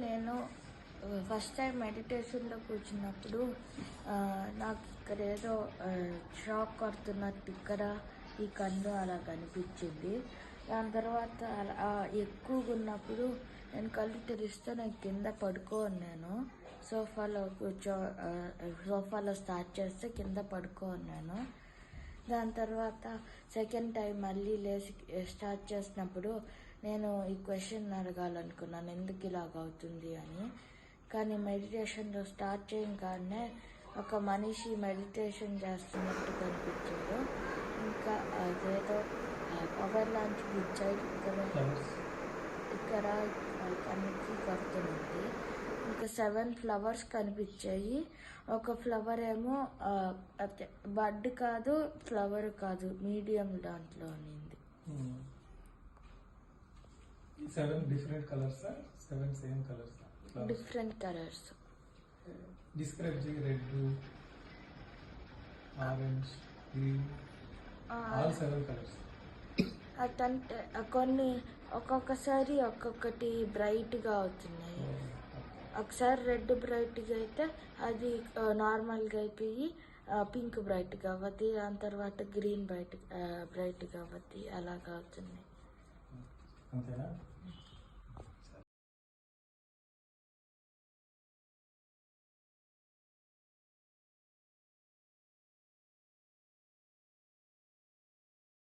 నేను first time మెడిటేషన్లో కూర్చున్నప్పుడు నాకు ఇక్కడ ఏదో షాక్ కొడుతున్నట్టు ఇక్కడ ఈ కన్ను అలా కనిపించింది. దాని తర్వాత ఎక్కువగా ఉన్నప్పుడు నేను కళ్ళు తెరిస్తే నేను కింద పడుకోన్నాను. సోఫాలో స్టార్ట్ చేస్తే కింద పడుకోన్నాను. దాని తర్వాత సెకండ్ టైం మళ్ళీ లేచి స్టార్ట్ చేసినప్పుడు నేను ఈ క్వశ్చన్ అడగాలనుకున్నాను, ఎందుకు ఇలాగ అవుతుంది అని. కానీ మెడిటేషన్లో స్టార్ట్ చేయగానే ఒక మనిషి మెడిటేషన్ చేస్తున్నట్టు కనిపించాడు. ఇంకా అదేదో పవర్ లాంటి ఇచ్చాడు. ఇక్కడ కన్నుకి కడుతుంది. ఇంకా 7 ఫ్లవర్స్ కనిపించాయి. ఒక ఫ్లవర్ ఏమో బడ్ కాదు, ఫ్లవర్ కాదు, మీడియం దాంట్లో ఉన్నింది. 7 different colors, 7 same colors. Different colors. Describe the red, blue, orange, green. All 7 colors. అటంటే కొన్ని ఒక్కొక్కసారి ఒక్కొక్కటి బ్రైట్గా అవుతున్నాయి. ఒకసారి రెడ్ బ్రైట్గా అయితే అది నార్మల్గా అయిపోయి పింక్ బ్రైట్గా అవ్వద్ది. దాని తర్వాత గ్రీన్ బ్రైట్గా అవ్వద్ది. అలాగా అవుతుంది. అంతేనా?